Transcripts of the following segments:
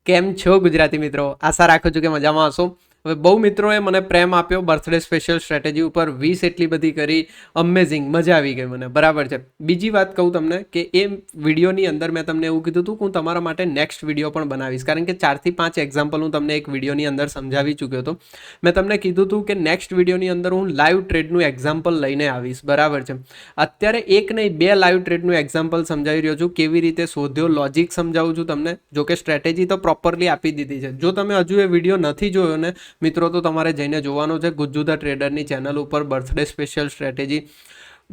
કેમ છો ગુજરાતી મિત્રો? આશા રાખું છું કે મજામાં હશો. હવે બહુ મિત્રોએ મને પ્રેમ આપ્યો બર્થડે સ્પેશિયલ સ્ટ્રેટેજી ઉપર 20 એટલી બધી કરી. અમેઝિંગ, મજા આવી ગઈ મને. બરાબર છે. બીજી વાત કહું તમને કે એ વિડીયોની અંદર મેં તમને એવું કીધું હતું કે હું તમારા માટે નેક્સ્ટ વિડીયો પણ બનાવીશ, કારણ કે 4 થી 5 એક્ઝામ્પલ હું તમને એક વિડીયોની અંદર સમજાવી ચૂક્યો હતો. મેં તમને કીધું હતું કે નેક્સ્ટ વિડીયોની અંદર હું લાઈવ ટ્રેડનું એક્ઝામ્પલ લઈને આવીશ. બરાબર છે. અત્યારે એક નહીં 2 લાઈવ ટ્રેડનું એક્ઝામ્પલ સમજાવી રહ્યો છું, કેવી રીતે શોધ્યો, લોજિક સમજાવું છું તમને. જો કે સ્ટ્રેટેજી તો પ્રોપરલી આપી દીધી છે. જો તમે હજુ એ વિડીયો નથી જોયો ને મિત્રો, તો તમારે જઈને જોવાનો છે ગુજ્જુ ધ ટ્રેડરની ચેનલ ઉપર. બર્થડે સ્પેશિયલ સ્ટ્રેટેજી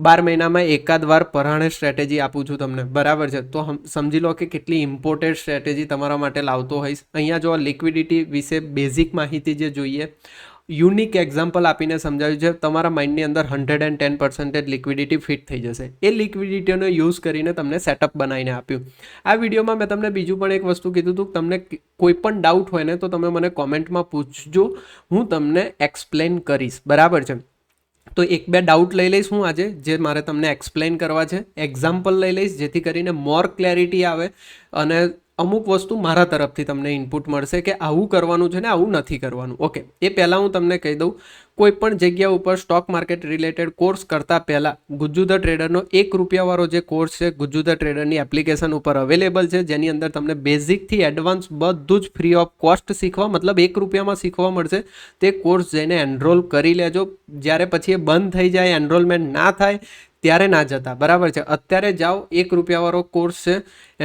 12 મહિનામાં એકાદ વાર પરાણે સ્ટ્રેટેજી આપું છું તમને. બરાબર છે. તો સમજી લો કે કેટલી ઇમ્પોર્ટન્ટ સ્ટ્રેટેજી તમારા માટે લાવતો હોઈશ. અહીંયા જો લિક્વિડિટી વિશે બેઝિક માહિતી જે જોઈએ, યુનિક એક્ઝામ્પલ આપીને સમજાવ્યું છે. તમારા માઇન્ડની અંદર 110% લિક્વિડિટી ફિટ થઈ જશે. એ લિક્વિડિટીનો યુઝ કરીને તમને સેટઅપ બનાવીને આપ્યું. આ વિડીયોમાં મેં તમને બીજું પણ એક વસ્તુ કીધું હતું, તમને કોઈ પણ ડાઉટ હોય ને તો તમે મને કોમેન્ટમાં પૂછજો, હું તમને એક્સપ્લેન કરીશ. બરાબર છે. તો એક બે ડાઉટ લઈ લઈશ હું આજે, જે મારે તમને એક્સપ્લેન કરવા છે. એક્ઝામ્પલ લઈ લઈશ જેથી કરીને મોર ક્લેરિટી આવે, અને અમુક વસ્તુ મારા તરફથી તમને ઇનપુટ મળશે કે આવું કરવાનું છે ને આવું નથી કરવાનું. ઓકે, એ પહેલાં હું તમને કહી દઉં, કોઈ પણ જગ્યા ઉપર સ્ટોક માર્કેટ રિલેટેડ કોર્સ કરતાં પહેલાં ગુજ્જુ ધ ટ્રેડરનો ₹1 જે કોર્સ છે ગુજ્જુ ધ ટ્રેડરની એપ્લિકેશન ઉપર અવેલેબલ છે, જેની અંદર તમને બેઝિકથી એડવાન્સ બધું જ ફ્રી ઓફ કોસ્ટ શીખવા, મતલબ ₹1 શીખવા મળશે. તે કોર્સ જઈને એનરોલ કરી લેજો. જ્યારે પછી એ બંધ થઈ જાય, એનરોલમેન્ટ ના થાય ત્યારે ના જતા. બરાબર છે. અત્યારે જાઓ, ₹1 કોર્સ છે,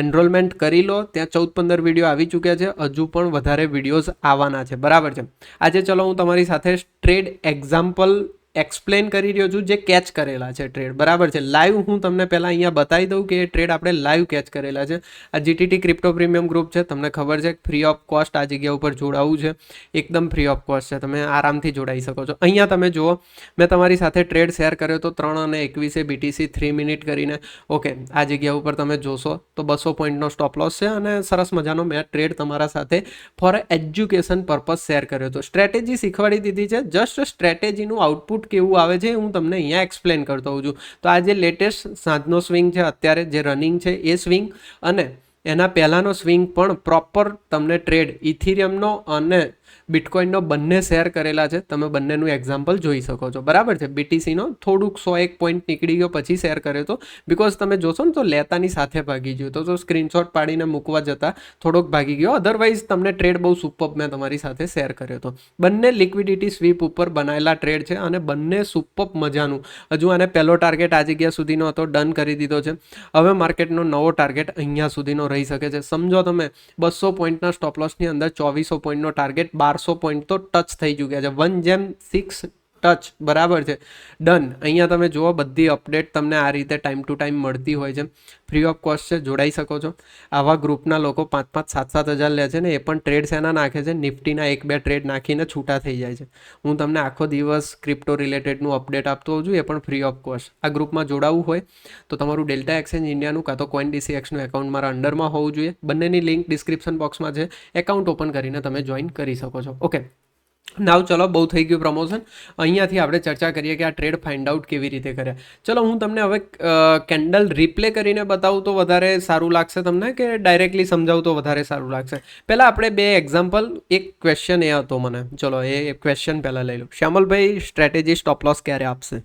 એનરોલમેન્ટ કરી લો. ત્યાં 14-15 વિડીયો આવી ચૂક્યા છે, હજુ પણ વધારે વિડીયોઝ આવવાના છે. બરાબર છે. આજે ચલો હું તમારી સાથે ટ્રેડ એક્ઝામ્પલ એક્સપ્લેન કરી રહ્યો છું, જે કેચ કરેલા છે ટ્રેડ. બરાબર છે. લાઈવ હું તમને પહેલાં અહીંયા બતાવી દઉં કે એ ટ્રેડ આપણે લાઈવ કેચ કરેલા છે. આ જીટીટી ક્રિપ્ટો પ્રીમિયમ ગ્રુપ છે, તમને ખબર છે, ફ્રી ઓફ કોસ્ટ આ જગ્યા ઉપર જોડાવું છે. એકદમ ફ્રી ઓફ કોસ્ટ છે, તમે આરામથી જોડાઈ શકો છો. અહીંયા તમે જુઓ, મેં તમારી સાથે ટ્રેડ શેર કર્યો તો 3 અને 21 BTC 3 મિનિટ કરીને. ઓકે, આ જગ્યા ઉપર તમે જોશો તો 200 પોઈન્ટનો સ્ટોપ લોસ છે, અને સરસ મજાનો મેં ટ્રેડ તમારા સાથે ફોર એજ્યુકેશન પર્પઝ શેર કર્યો હતો. સ્ટ્રેટેજી શીખવાડી દીધી છે. જસ્ટ સ્ટ્રેટેજીનું આઉટપુટ કેવું આવે છે હું તમને અહીંયા એક્સપ્લેન કરતો હોઉં છું. તો આ જે લેટેસ્ટ સાંજનો સ્વિંગ છે, અત્યારે જે રનિંગ છે એ સ્વિંગ, અને એના પહેલાંનો સ્વિંગ પણ પ્રોપર તમને ટ્રેડ ઇથિરિયમનો અને બિટકોઇનનો બંને શેર કરેલા છે. તમે બંનેનું એક્ઝામ્પલ જોઈ શકો છો. બરાબર છે. બીટીસીનો થોડુંક 101 પોઈન્ટ નીકળી ગયો પછી શેર કર્યો હતો, બિકોઝ તમે જોશો ને તો લેતાની સાથે ભાગી ગયો તો સ્ક્રીનશોટ પાડીને મૂકવા જતા થોડોક ભાગી ગયો. અધરવાઇઝ તમને ટ્રેડ બહુ સુપર મેં તમારી સાથે શેર કર્યો હતો. બંને લિક્વિડિટી સ્વીપ ઉપર બનાવેલા ટ્રેડ છે, અને બંને સુપર મજાનું. હજુ આને પહેલો ટાર્ગેટ આ જગ્યા સુધીનો હતો, ડન કરી દીધો છે. હવે માર્કેટનો નવો ટાર્ગેટ અહીંયા સુધીનો રહી શકે છે. સમજો તમે 200 પોઈન્ટના સ્ટોપલોસની અંદર 2400 પોઈન્ટનો ટાર્ગેટ, 1200 પોઈન્ટ તો ટચ થઈ ચૂક્યા છે. 1/6 ટચ. બરાબર છે. ડન. અહીંયા તમે જુઓ, બધી અપડેટ તમને આ રીતે ટાઈમ ટુ ટાઈમ મળતી હોય છે. ફ્રી ઓફ કોસ્ટ છે, જોડાઈ શકો છો. આવા ગ્રુપના લોકો 5-5, 7-7 હજાર લે છે ને, એ પણ ટ્રેડ શેના નાખે છે? નિફ્ટીના 1-2 ટ્રેડ નાખીને છૂટા થઈ જાય છે. હું તમને આખો દિવસ ક્રિપ્ટો રિલેટેડનું અપડેટ આપતો હોઉં છું, એ પણ ફ્રી ઓફ કોસ્ટ. આ ગ્રુપમાં જોડાવવું હોય તો તમારું ડેલ્ટા એક્સચેન્જ ઇન્ડિયાનું કાં તો CoinDCXનું એકાઉન્ટ મારા અંડરમાં હોવું જોઈએ. બંનેની લિંક ડિસ્ક્રિપ્શન બોક્સમાં છે. એકાઉન્ટ ઓપન કરીને તમે જોઈન કરી શકો છો. ઓકે, નાવ ચલો, બહુ થઈ ગયું પ્રમોશન. અહીંયાથી આપણે ચર્ચા કરીએ કે આ ટ્રેડ ફાઇન્ડ આઉટ કેવી રીતે કર્યા. ચલો હું તમને હવે કેન્ડલ રિપ્લે કરીને બતાવું તો વધારે સારું લાગશે તમને, કે ડાયરેક્ટલી સમજાવું તો વધારે સારું લાગશે? પહેલાં આપણે 2 એક્ઝામ્પલ, એક ક્વેશ્ચન એ હતો મને, ચલો એ ક્વેશ્ચન પહેલાં લઈ લો. શ્યામલભાઈ, સ્ટ્રેટેજી સ્ટોપ લોસ ક્યારે આપશે?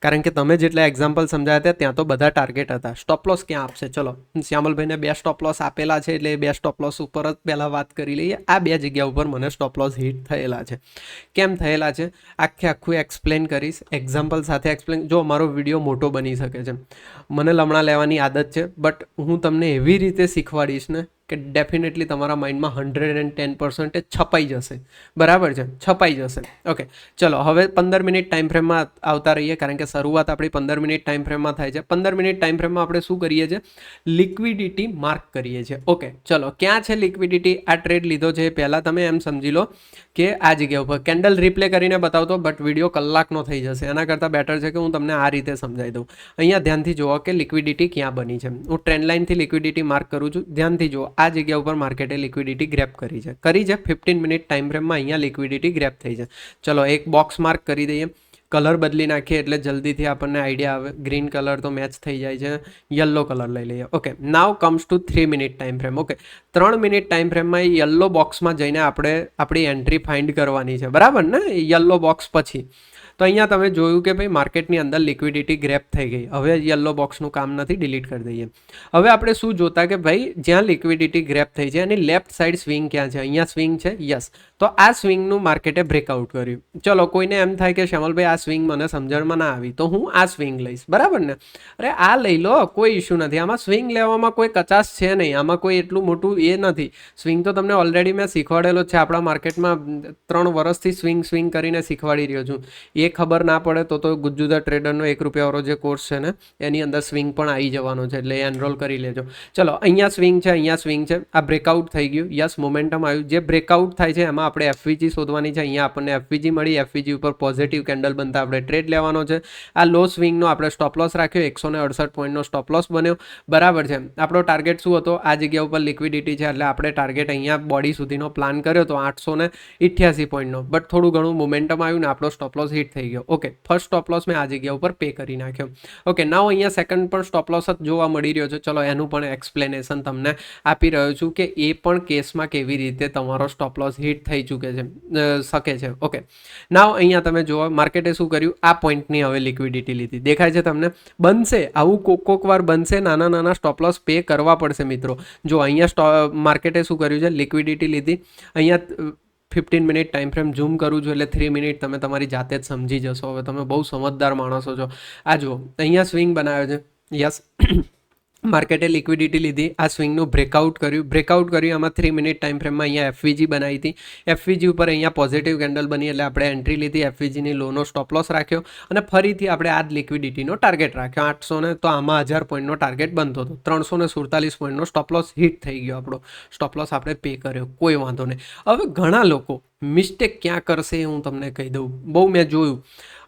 કારણ કે તમે જેટલા એક્ઝામ્પલ સમજાયા હતા ત્યાં તો બધા ટાર્ગેટ હતા. સ્ટોપ લોસ ક્યાં આપશે? ચલો, શ્યામલભાઈને 2 સ્ટોપ લોસ આપેલા છે, એટલે 2 સ્ટોપ લોસ ઉપર જ પહેલાં વાત કરી લઈએ. આ 2 જગ્યા ઉપર મને સ્ટોપ લોસ હિટ થયેલા છે. કેમ થયેલા છે આખું એક્સપ્લેન કરીશ, એક્ઝામ્પલ સાથે એક્સપ્લેન. જો મારો વિડીયો મોટો બની શકે છે, મને લમણા લેવાની આદત છે, બટ હું તમને એવી રીતે શીખવાડીશ ને કે ડેફિનેટલી તમારા માઇન્ડમાં 110% છપાઈ જશે. બરાબર છે, છપાઈ જશે. ઓકે, ચલો હવે 15 મિનિટ ટાઈમ ફ્રેમમાં આવતા રહીએ, કારણ કે શરૂઆત આપણી 15 મિનિટ ટાઈમ ફ્રેમમાં થાય છે. 15 મિનિટ ટાઈમ ફ્રેમમાં આપણે શું કરીએ છીએ? લિક્વિડિટી માર્ક કરીએ છીએ. ઓકે, ચલો, ક્યાં છે લિક્વિડિટી? આ ટ્રેડ લીધો છે એ પહેલાં તમે એમ સમજી લો કે આ જગ્યા ઉપર કેન્ડલ રિપ્લે કરીને બતાવતો, બટ વિડીયો કલાકનો થઈ જશે. એના કરતાં બેટર છે કે હું તમને આ રીતે સમજાવી દઉં. અહીંયા ધ્યાનથી જુઓ કે લિક્વિડિટી ક્યાં બની છે. હું ટ્રેન્ડ લાઇનથી લિક્વિડિટી માર્ક કરું છું. ધ્યાનથી જુઓ, આ જગ્યા ઉપર માર્કેટે લિક્વિડિટી ગ્રેપ કરી છે. 15 મિનિટ ટાઈમ ફ્રેમમાં અહીંયા લિક્વિડિટી ગ્રેપ થઈ છે. ચલો એક બોક્સ માર્ક કરી દઈએ. કલર બદલી નાખીએ એટલે જલ્દીથી આપણને આઈડિયા આવે. ગ્રીન કલર તો મેચ થઈ જાય છે. યલો કલર લઈ લઈએ. Okay, now comes to 3 minute time frame. Okay, 3 minute time ફ્રેમમાં યલો બોક્સમાં જઈને આપણે આપણી એન્ટ્રી ફાઇન્ડ કરવાની છે, બરાબર ને? યલો બોક્સ પછી તો અહીંયા તમે જોયું કે ભાઈ માર્કેટની અંદર લિક્વિડિટી ગ્રેપ થઈ ગઈ. હવે યલો બોક્સનું કામ નથી, ડિલીટ કરી દઈએ. હવે આપણે શું જોતા કે ભાઈ જ્યાં લિક્વિડિટી ગ્રેપ થઈ છે એની લેફ્ટ સાઈડ સ્વિંગ ક્યાં છે? અહીંયા સ્વિંગ છે, યસ. તો આ સ્વિંગનું માર્કેટે બ્રેકઆઉટ કર્યું. ચલો, કોઈને એમ થાય કે શ્યામલભાઈ આ સ્વિંગ મને સમજણમાં ના આવી, તો હું આ સ્વિંગ લઈશ, બરાબર ને? અરે આ લઈ લો, કોઈ ઇશ્યુ નથી. આમાં સ્વિંગ લેવામાં કોઈ કચાશ છે નહીં, આમાં કોઈ એટલું મોટું એ નથી. સ્વિંગ તો તમને ઓલરેડી મેં શીખવાડેલો છે. આપણા માર્કેટમાં 3 વર્ષથી સ્વિંગ કરીને શીખવાડી રહ્યો છું. એ ખબર ના પડે તો ગુજ્જુદા ટ્રેડરનો 1 રૂપિયાવાળો જે કોર્સ છે ને એની અંદર સ્વિંગ પણ આવી જવાનો છે, એટલે એનરોલ કરી લેજો. ચલો, અહીંયા સ્વિંગ છે, અહીંયા સ્વિંગ છે. આ બ્રેકઆઉટ થઈ ગયું, યસ, મોમેન્ટમ આવ્યું. જે બ્રેકઆઉટ થાય છે એમાં આપણે એફવીજી શોધવાની છે. અહીંયા આપણને એફવીજી મળી. એફવીજી ઉપર પોઝિટિવ કેન્ડલ બનતા આપણે ટ્રેડ લેવાનો છે. આ લો સ્વિંગનો આપણે સ્ટોપ લોસ રાખ્યો, 168 પોઈન્ટનો સ્ટોપ લોસ બન્યો, બરાબર છે. આપણો ટાર્ગેટ શું હતો? આ જગ્યા ઉપર લિક્વિડિટી છે એટલે આપણે ટાર્ગેટ અહીંયા બોડી સુધીનો પ્લાન કર્યો તો 888 પોઈન્ટનો, બટ થોડું ઘણું મોમેન્ટમ આવ્યું ને આપણો સ્ટોપ લોસ હિટ થઈ ગયો. ઓકે, ફર્સ્ટ સ્ટોપ લોસ મેં આ જગ્યા ઉપર પે કરી નાખ્યો. ઓકે, નાવ અહીંયા સેકન્ડ પણ સ્ટોપ લોસ જ જોવા મળી રહ્યો છે. ચલો, એનું પણ એક્સપ્લેનેશન તમને આપી રહ્યો છું કે એ પણ કેસમાં કેવી રીતે તમારો સ્ટોપ લોસ હિટ થઈ શકે છે. ઓકે, નાવ અહીંયા તમે જુઓ માર્કેટે શું કર્યું? આ પોઈન્ટની હવે લિક્વિડિટી લીધી. દેખાય છે તમને? બનશે આવું, કોક વાર બનશે. નાના સ્ટોપ લોસ પે કરવા પડશે મિત્રો. જો અહીંયા માર્કેટે શું કર્યું છે? લિક્વિડિટી લીધી. અહીંયા 15 મિનિટ ટાઈમ ફ્રેમ ઝૂમ કરું છું એટલે 3 મિનિટ તમે તમારી જાતે જ સમજી જશો. હવે તમે બહુ સમજદાર માણસો છો. આ જુઓ, અહીંયા સ્વિંગ બનાવ્યો છે, યસ. માર્કેટે લિક્વિડિટી લીધી, આ સ્વિંગનું બ્રેકઆઉટ કર્યું. આમાં 3 મિનિટ ટાઈમ ફ્રેમમાં અહીંયા એફવીજી બનાવી હતી. એફવીજી ઉપર અહીંયા પોઝિટિવ કેન્ડલ બની એટલે આપણે એન્ટ્રી લીધી. એફવીજીની લોનો સ્ટોપ લોસ રાખ્યો અને ફરીથી આપણે આ જ લિક્વિડિટીનો ટાર્ગેટ રાખ્યો 800 ને. તો આમાં 1000 પોઈન્ટનો ટાર્ગેટ બનતો હતો. 347 પોઈન્ટનો સ્ટોપ લોસ હિટ થઈ ગયો. આપણો સ્ટોપ લોસ આપણે પે કર્યો, કોઈ વાંધો નહીં. હવે ઘણા લોકો મિસ્ટેક ક્યાં કરશે હું તમને કહી દઉં. બહુ મેં જોયું,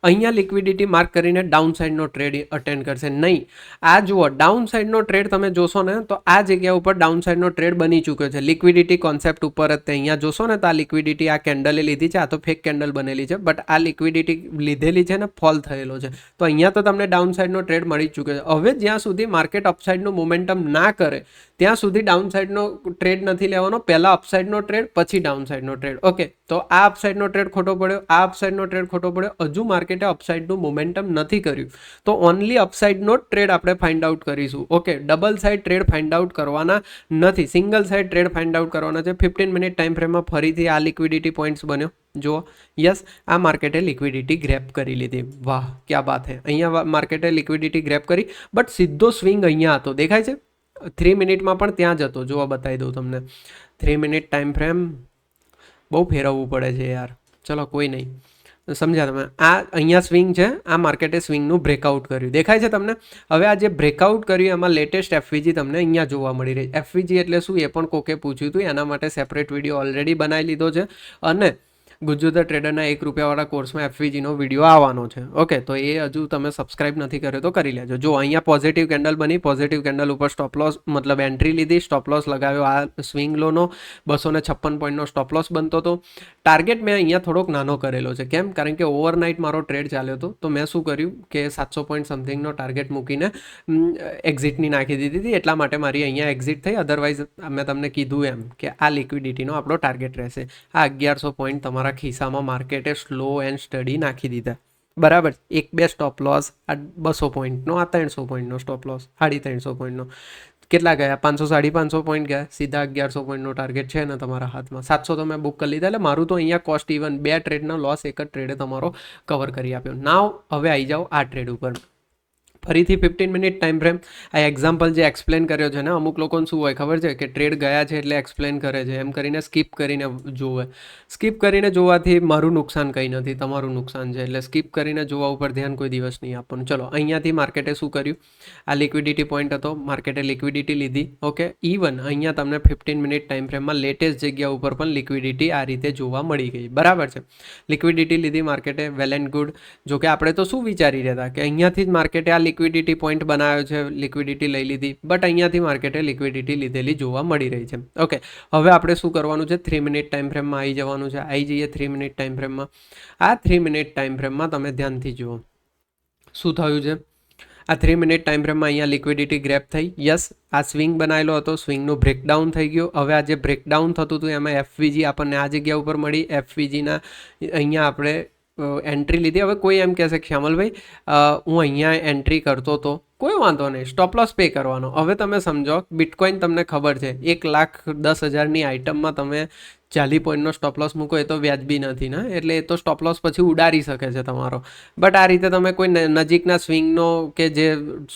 અહીંયા લિક્વિડિટી માર્ક કરીને ડાઉન સાઇડનો ટ્રેડ અટેન્ડ કરશે. નહીં, આ જુઓ, ડાઉન સાઇડનો ટ્રેડ તમે જોશો ને તો આ જગ્યા ઉપર ડાઉન સાઇડનો ટ્રેડ બની ચૂક્યો છે. લિક્વિડિટી કોન્સેપ્ટ ઉપર જ તે અહીંયા જોશો ને તો આ લિક્વિડિટી આ કેન્ડલે લીધી છે. આ તો ફેક કેન્ડલ બનેલી છે, બટ આ લિક્વિડિટી લીધેલી છે ને ફોલ થયેલો છે. તો અહીંયા તો તમને ડાઉન સાઇડનો ટ્રેડ મળી ચૂક્યો છે. હવે જ્યાં સુધી માર્કેટ અપસાઇડનું મોમેન્ટમ ના કરે ત્યાં સુધી ડાઉન સાઇડનો ટ્રેડ નથી લેવાનો. પહેલા અપસાઇડનો ટ્રેડ, પછી ડાઉન સાઇડનો ટ્રેડ. ઓકે, તો આ અપસાઇડનો ટ્રેડ ખોટો પડ્યો, આ અપસાઇડનો ટ્રેડ ખોટો પડ્યો. હજુ માર્કેટે અપસાઇડનું મોમેન્ટમ નથી કર્યું તો ઓનલી અપસાઇડનો જ ટ્રેડ આપણે ફાઇન્ડ આઉટ કરીશું. Okay, double side trade find out કરવાના નથી, single side trade find out કરવાના છે. 15 મિનિટ ટાઈમ ફ્રેમમાં ફરીથી આ લિક્વિડિટી પોઈન્ટ્સ બન્યો. જુઓ, યસ, આ માર્કેટે લિક્વિડિટી ગ્રેપ કરી લીધી. વાહ, ક્યાં બાત હે. અહીંયા માર્કેટે લિક્વિડિટી ગ્રેપ કરી, બટ સીધો સ્વિંગ અહીંયા હતો, દેખાય છે? 3 મિનિટમાં પણ ત્યાં જ હતો. જોવા બતાવી દઉં તમને. 3 મિનિટ ટાઈમ ફ્રેમ બહુ ફેરવવું પડે છે યાર. ચલો, કોઈ નહીં, સમજ્યા તમે? આ અહીંયા સ્વિંગ છે, આ માર્કેટે સ્વિંગનું બ્રેકઆઉટ કર્યું, દેખાય છે તમને? હવે આ જે બ્રેકઆઉટ કર્યું એમાં લેટેસ્ટ એફવીજી તમને અહીંયા જોવા મળી રહી. એફવીજી એટલે શું એ પણ કોકે પૂછ્યું હતું, એના માટે સેપરેટ વિડીયો ઓલરેડી બનાવી લીધો છે અને ગુજ્જુદા ટ્રેડરના 1 રૂપિયાવાળા કોર્સમાં એફવીજીનો વિડીયો આવવાનો છે. ઓકે, તો એ હજુ તમે સબસ્ક્રાઇબ નથી કર્યો તો કરી લેજો. જો અહીંયા પોઝિટિવ કેન્ડલ બની, પોઝિટિવ કેન્ડલ ઉપર સ્ટોપ લોસ મતલબ એન્ટ્રી લીધી, સ્ટોપ લોસ લગાવ્યો આ સ્વિંગ લોનો. 256 પોઈન્ટનો સ્ટોપ લોસ બનતો હતો. ટાર્ગેટ મેં અહીંયા થોડોક નાનો કરેલો છે. કેમ? કારણ કે ઓવરનાઇટ મારો ટ્રેડ ચાલ્યો હતો. તો મેં શું કર્યું કે 700 પોઈન્ટ સમથિંગનો ટાર્ગેટ મૂકીને એક્ઝિટની નાખી દીધી હતી. એટલા માટે મારી અહીંયા એક્ઝિટ થઈ. અધરવાઇઝ મેં તમને કીધું એમ કે આ લિક્વિડિટીનો આપણો ટાર્ગેટ રહેશે. આ 1100 પોઈન્ટ તમારા ખિસ્સામાં માર્કેટે સ્લો એન્ડ સ્ટડી નાખી દીધા, બરાબર? 1-2 સ્ટોપ લોસ, આ 200 પોઈન્ટનો, આ 300 પોઈન્ટનો સ્ટોપ લોસ, 350 પોઈન્ટનો. કેટલા ગયા? 500-550 પોઈન્ટ ગયા. સીધા 1100 પોઈન્ટનો ટાર્ગેટ છે ને તમારા હાથમાં. 700 તો મેં બુક કરી લીધા. એટલે મારું તો અહીંયા કોસ્ટ ઇવન 2 ટ્રેડનો લોસ એક જ ટ્રેડે તમારો કવર કરી આપ્યો. નાવ હવે આવી જાઓ આ ટ્રેડ ઉપર. ફરીથી 15 મિનિટ ટાઈમ ફ્રેમ. આ એક્ઝામ્પલ જે એક્સપ્લેન કર્યો છે ને, અમુક લોકોને શું હોય ખબર છે કે ટ્રેડ ગયા છે એટલે એક્સપ્લેન કરે છે, એમ કરીને સ્કીપ કરીને જોવે. સ્કીપ કરીને જોવાથી મારું નુકસાન કંઈ નથી, તમારું નુકસાન છે. એટલે સ્કીપ કરીને જોવા ઉપર ધ્યાન કોઈ દિવસ નહીં આપવાનું. ચલો, અહીંયાથી માર્કેટે શું કર્યું? આ લિક્વિડિટી પોઈન્ટ હતો, માર્કેટે લિક્વિડિટી લીધી. ઓકે, ઇવન અહીંયા તમને 15 મિનિટ ટાઈમ ફ્રેમમાં લેટેસ્ટ જગ્યા ઉપર પણ લિક્વિડિટી આ રીતે જોવા મળી ગઈ, બરાબર છે? લિક્વિડિટી લીધી માર્કેટે, વેલ એન્ડ ગુડ. જો કે આપણે તો શું વિચારી રહ્યા હતા કે અહીંયાથી જ માર્કેટે આ લિક્વિડિટી પોઈન્ટ બનાવ્યો છે, લિક્વિડિટી લઈ લીધી, બટ અહીંયાથી માર્કેટે લિક્વિડિટી લીધેલી જોવા મળી રહી છે. ઓકે, હવે આપણે શું કરવાનું છે, 3 મિનિટ ટાઈમ ફ્રેમમાં આવી જવાનું છે. આવી જઈએ 3 મિનિટ ટાઈમ ફ્રેમમાં. આ 3 મિનિટ ટાઈમ ફ્રેમમાં તમે ધ્યાનથી જુઓ શું થયું છે. આ 3 મિનિટ ટાઈમ ફ્રેમમાં અહીંયા લિક્વિડિટી ગ્રેપ થઈ. યસ, આ સ્વિંગ બનાવેલો હતો, સ્વિંગનું બ્રેકડાઉન થઈ ગયું. હવે આ જે બ્રેકડાઉન થતું હતું એમાં એફવીજી આપણને આ જગ્યા ઉપર મળી. એફવીજીના અહીંયા આપણે એન્ટ્રી લીધી. હવે કોઈ એમ કહેશે શ્યામલભાઈ હું અહીંયા એન્ટ્રી કરતો હતો, કોઈ વાંધો નહીં, સ્ટોપ લોસ પે કરવાનો. હવે તમે સમજો, બિટકોઇન તમને ખબર છે 1,10,000ની આઇટમમાં તમે 40 પોઈન્ટનો સ્ટોપ લોસ મૂકો એ તો વ્યાજબી નથી ને, એટલે એ તો સ્ટોપ લોસ પછી ઉડાડી શકે છે તમારો. બટ આ રીતે તમે કોઈ નજીકના સ્વિંગનો કે જે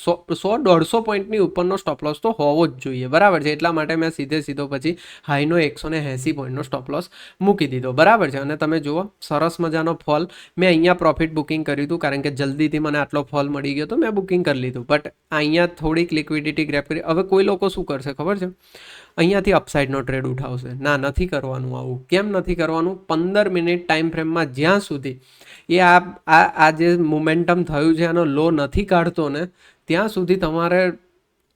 100-150 પોઈન્ટની ઉપરનો સ્ટોપ લોસ તો હોવો જ જોઈએ, બરાબર છે. એટલા માટે મેં સીધો પછી હાઈનો 180 પોઈન્ટનો સ્ટોપ લોસ મૂકી દીધો, બરાબર છે. અને તમે જુઓ સરસ મજાનો ફોલ. મેં અહીંયા પ્રોફિટ બુકિંગ કર્યું હતું કારણ કે જલ્દીથી મને આટલો ફોલ મળી ગયો તો મેં બુકિંગ કરી લીધું. બટ અહીંયા થોડીક લિક્વિડિટી ગ્રેપ કરી. હવે કોઈ લોકો શું કરશે ખબર છે, અહીંયાથી અપસાઇડનો ટ્રેડ ઉઠાવશે. ના, નથી કરવાનું આવું. કેમ નથી કરવાનું? 15 મિનિટ ટાઈમ ફ્રેમમાં જ્યાં સુધી એ આ જે મોમેન્ટમ થયું છે આનો લો નથી કાઢતો ને ત્યાં સુધી તમારે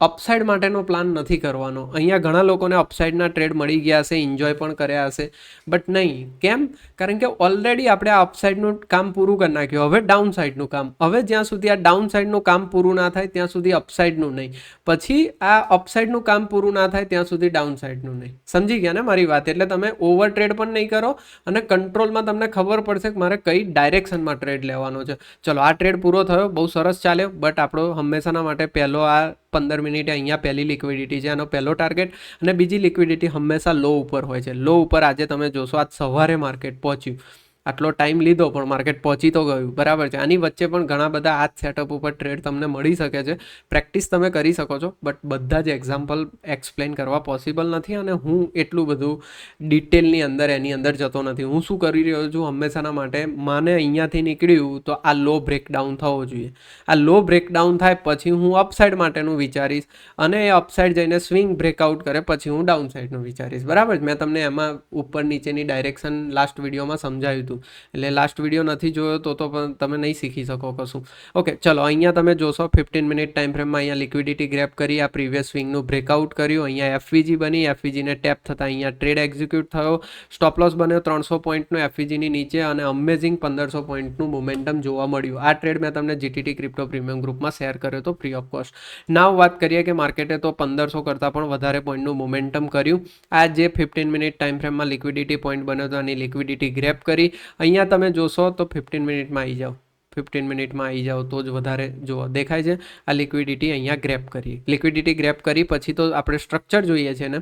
અપસાઇડ માટેનો પ્લાન નથી કરવાનો. અહીંયા ઘણા લોકોને અપસાઇડના ટ્રેડ મળી ગયા હશે, એન્જોય પણ કર્યા હશે, બટ નહીં. કેમ? કારણ કે ઓલરેડી આપણે આ અપસાઇડનું કામ પૂરું કરી નાખ્યું. હવે ડાઉન સાઇડનું કામ. હવે જ્યાં સુધી આ ડાઉન સાઇડનું કામ પૂરું ના થાય ત્યાં સુધી અપસાઇડનું નહીં, પછી આ અપસાઇડનું કામ પૂરું ના થાય ત્યાં સુધી ડાઉન સાઇડનું નહીં. સમજી ગયા ને મારી વાત? એટલે તમે ઓવર ટ્રેડ પણ નહીં કરો અને કંટ્રોલમાં તમને ખબર પડશે કે મારે કઈ ડાયરેક્શનમાં ટ્રેડ લેવાનો છે. ચલો, આ ટ્રેડ પૂરો થયો, બહુ સરસ ચાલ્યો, બટ આપણો હંમેશાના માટે પહેલો આ 15 મિનિટે અહીંયા પહેલી લિક્વિડિટી છે, આનો પહેલો ટાર્ગેટ. અને બીજી લિક્વિડિટી હંમેશા લો ઉપર હોય છે. લો ઉપર આજે તમે જોશો આજ સવારે માર્કેટ પહોંચ્યું, આટલો ટાઈમ લીધો પણ માર્કેટ પહોંચી તો ગયું, બરાબર છે. આની વચ્ચે પણ ઘણા બધા આ જ સેટઅપ ઉપર ટ્રેડ તમને મળી શકે છે. પ્રેક્ટિસ તમે કરી શકો છો, બટ બધા જ એક્ઝામ્પલ એક્સપ્લેન કરવા પોસિબલ નથી અને હું એટલું બધું ડિટેલની અંદર એની અંદર જતો નથી. હું શું કરી રહ્યો છું હંમેશાના માટે, માને અહીંયાથી નીકળ્યું તો આ લો બ્રેકડાઉન થવો જોઈએ. આ લો બ્રેકડાઉન થાય પછી હું અપસાઇડ માટેનું વિચારીશ અને એ અપસાઇડ જઈને સ્વિંગ બ્રેકઆઉટ કરે પછી હું ડાઉન સાઇડનું વિચારીશ, બરાબર. મેં તમને એમાં ઉપર નીચેની ડાયરેક્શન લાસ્ટ વિડીયોમાં સમજાવ્યું હતું, એટલે લાસ્ટ વિડીયો નથી જોયો તો પણ તમે નહીં શીખી શકો કશું. ઓકે, ચલો અહીંયા તમે જોશો 15 મિનિટ ટાઈમ ફ્રેમમાં અહીંયા લિક્વિડિટી ગ્રેપ કરી, આ પ્રીવિયસ સ્વિંગનું બ્રેકઆઉટ કર્યું, અહીંયા એફવીજી બની, એફવીજીને ટેપ થતાં અહીંયા ટ્રેડ એક્ઝિક્યુટ થયો, સ્ટોપ લોસ બન્યો 300 પોઈન્ટનો એફવીજીની નીચે અને અમેઝિંગ 1500 પોઈન્ટનું મોમેન્ટમ જોવા મળ્યું. આ ટ્રેડ મેં તમને જીટીટી ક્રિપ્ટો પ્રીમિયમ ગ્રુપમાં શેર કર્યો હતો ફ્રી ઓફ કોસ્ટ. નાવ વાત કરીએ કે માર્કેટે તો 1500 કરતાં પણ વધારે પોઈન્ટનું મોમેન્ટમ કર્યું. આ જે 15 મિનિટ ટાઈમ ફ્રેમમાં લિક્વિડિટી પોઈન્ટ બન્યો હતો આની લિક્વિડિટી ગ્રેપ કરી. અહીંયા તમે જોશો તો 15 મિનિટમાં આવી જાઓ, 15 મિનિટમાં આવી જાઓ તો જ વધારે જુઓ દેખાય છે. આ લિક્વિડિટી અહીંયા ગ્રેપ કરી, લિક્વિડિટી ગ્રેપ કરી પછી તો આપણે સ્ટ્રક્ચર જોઈએ છે ને.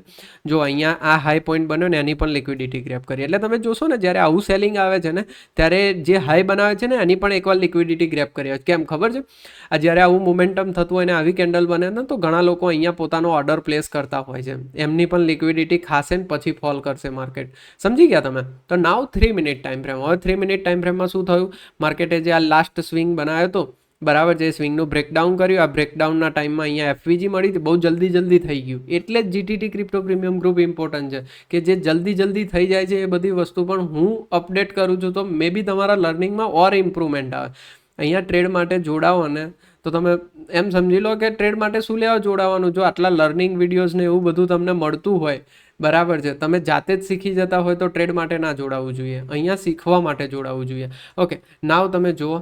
જો અહીંયા આ હાઈ પોઈન્ટ બન્યો ને એની પણ લિક્વિડિટી ગ્રેપ કરી. એટલે તમે જોશો ને જ્યારે આવું સેલિંગ આવે છે ને ત્યારે જે હાઈ બનાવે છે ને એની પણ એકવાર લિક્વિડિટી ગ્રેપ કરી. કેમ ખબર છે? આ જ્યારે આવું મોમેન્ટમ થતું હોય ને આવી કેન્ડલ બને ને તો ઘણા લોકો અહીંયા પોતાનો ઓર્ડર પ્લેસ કરતા હોય છે. એમની પણ લિક્વિડિટી ખાશે ને પછી ફોલ કરશે માર્કેટ. સમજી ગયા તમે? તો નાવ 3 મિનિટ ટાઈમ ફ્રેમ. હવે 3 મિનિટ ટાઈમ ફ્રેમમાં શું થયું? માર્કેટે જે આ લાસ્ટ સ્વિંગ બનાવ્યો હતો, બરાબર છે, સ્વિંગનું બ્રેકડાઉન કર્યું. આ બ્રેકડાઉનના ટાઈમમાં અહીંયા એફવીજી મળી હતી, બહુ જલ્દી થઈ ગયું. એટલે જ જીટીટી ક્રિપ્ટો પ્રીમિયમ ગ્રુપ ઇમ્પોર્ટન્ટ છે કે જે જલ્દી થઈ જાય છે. એ બધી વસ્તુ પણ હું અપડેટ કરું છું તો મે બી તમારા લર્નિંગમાં ઓર ઇમ્પ્રુવમેન્ટ આવે. અહીંયા ટ્રેડ માટે જોડાવો ને તો તમે એમ સમજી લો કે ટ્રેડ માટે શું લેવા જોડાવાનું? જો આટલા લર્નિંગ વિડીયોઝ ને એવું બધું તમને મળતું હોય, બરાબર છે, તમે જાતે જ શીખી જતા હોય તો ટ્રેડ માટે ના જોડાવવું જોઈએ, અહીંયા શીખવા માટે જોડાવવું જોઈએ. ઓકે, નાવ તમે જુઓ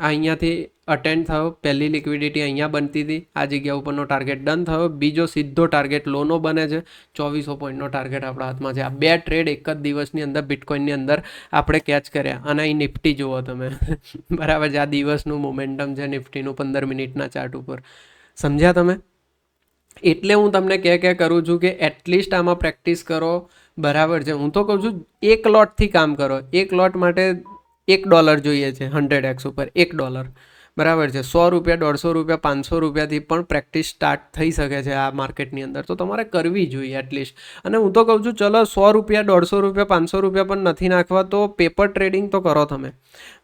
અહીંયાથી અટેન્ડ થયો, પહેલી લિક્વિડિટી અહીંયા બનતી હતી, આ જગ્યા ઉપરનો ટાર્ગેટ ડન થયો, બીજો સીધો ટાર્ગેટ લોનો બને છે, 2400 પોઈન્ટનો ટાર્ગેટ આપણા હાથમાં છે. આ બે ટ્રેડ એક જ દિવસની અંદર બિટકોઇનની અંદર આપણે કેચ કર્યા. અને અહીં નિફ્ટી જુઓ તમે બરાબર છે, આ દિવસનું મોમેન્ટમ છે નિફ્ટીનું 15 મિનિટના ચાર્ટ ઉપર. સમજ્યા તમે? એટલે હું તમને કે કરું છું કે એટલીસ્ટ આમાં પ્રેક્ટિસ કરો, બરાબર છે. હું તો કહું છું એક લોટથી કામ કરો. એક લોટ માટે $1 જોઈએ છે 100x ઉપર, $1, બરાબર છે. 100 રૂપિયા, 150 રૂપિયા, 500 રૂપિયાથી પણ પ્રેક્ટિસ સ્ટાર્ટ થઈ શકે છે આ માર્કેટની અંદર, તો તમારે કરવી જોઈએ એટલીસ્ટ. અને હું તો કહું છું ચલો 100 રૂપિયા, 150 રૂપિયા, 500 રૂપિયા પણ નથી નાખવા તો પેપર ટ્રેડિંગ તો કરો તમે,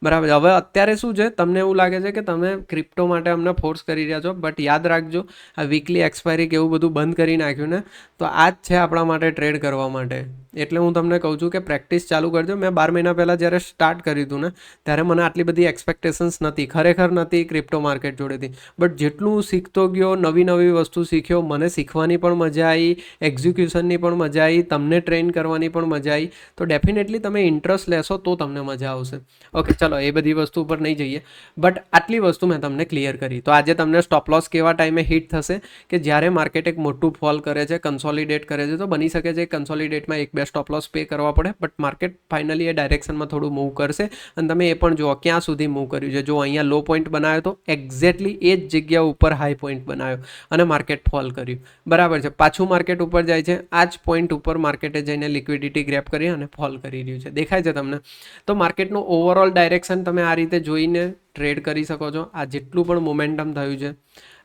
બરાબર. હવે અત્યારે શું છે, તમને એવું લાગે છે કે તમે ક્રિપ્ટો માટે અમને ફોર્સ કરી રહ્યા છો, બટ યાદ રાખજો આ વીકલી એક્સપાયરી કે એવું બધું બંધ કરી નાખ્યું ને તો આ જ છે આપણા માટે ટ્રેડ કરવા માટે. એટલે હું તમને કહું છું કે પ્રેક્ટિસ ચાલુ કરજો. મેં 12 મહિના પહેલાં જ્યારે સ્ટાર્ટ કર્યું હતું ને ત્યારે મને આટલી બધી એક્સપેક્ટેશન્સ નથી, ખરેખર નથી ક્રિપ્ટો માર્કેટ જોડેથી, બટ જેટલું હું શીખતો ગયો, નવી નવી વસ્તુ શીખ્યો, મને શીખવાની પણ મજા આવી, એક્ઝિક્યુશનની પણ મજા આવી, તમને ટ્રેન કરવાની પણ મજા આવી. તો ડેફિનેટલી તમે ઇન્ટરેસ્ટ લેશો તો તમને મજા આવશે. ઓકે, ચલો એ બધી વસ્તુ ઉપર નહીં જઈએ, બટ આટલી વસ્તુ મેં તમને ક્લિયર કરી. તો આજે તમને સ્ટોપ લોસ કેવા ટાઈમે હિટ થશે કે જ્યારે માર્કેટ એક મોટું ફોલ કરે છે, કન્સોલિડેટ કરે છે, તો બની શકે છે કન્સોલિડેટમાં એક બે સ્ટોપ લોસ પે કરવા પડે, બટ માર્કેટ ફાઇનલી એ ડાયરેક્શનમાં થોડું મૂવ કરશે. અને તમે એ પણ જુઓ ક્યાં સુધી મૂવ કર્યું છે. જો અહીંયા લો પોઈન્ટ બનાવ્યો તો એક્ઝેક્ટલી એ જ જગ્યા ઉપર હાઈ પોઈન્ટ બનાવ્યો અને માર્કેટ ફોલ કર્યું. બરાબર છે. પાછું માર્કેટ ઉપર જાય છે, આ જ પોઈન્ટ ઉપર માર્કેટે જઈને લિક્વિડિટી ગ્રેપ કરી અને ફોલ કરી રહ્યું છે. દેખાય છે તમને? તો માર્કેટનું ઓવરઓલ ડાયરેક્શન તમે આ રીતે જોઈને ટ્રેડ કરી શકો છો. આ જેટલું પણ મોમેન્ટમ થયું છે,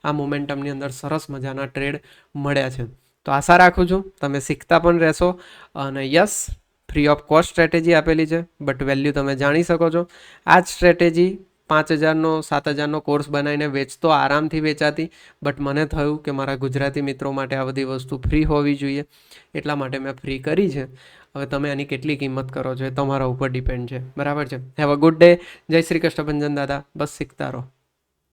આ મોમેન્ટમની અંદર સરસ મજાના ટ્રેડ મળ્યા છે. તો આશા રાખું છું તમે શીખતા પણ રહેશો. અને yes, free of cost strategy આપેલી છે, બટ વેલ્યુ તમે જાણી શકો છો. આ જ સ્ટ્રેટેજી 5,000નો 7,000નો કોર્સ બનાવીને વેચતો આરામથી વેચાતી, બટ મને થયું કે મારા ગુજરાતી મિત્રો માટે આ બધી વસ્તુ ફ્રી હોવી જોઈએ, એટલા માટે મેં ફ્રી કરી છે. હવે તમે આની કેટલી કિંમત કરો છો એ તમારા ઉપર ડિપેન્ડ છે. બરાબર છે. Have a good day. જય શ્રી કૃષ્ણ ભંજન દાદા. બસ શીખતા રહો.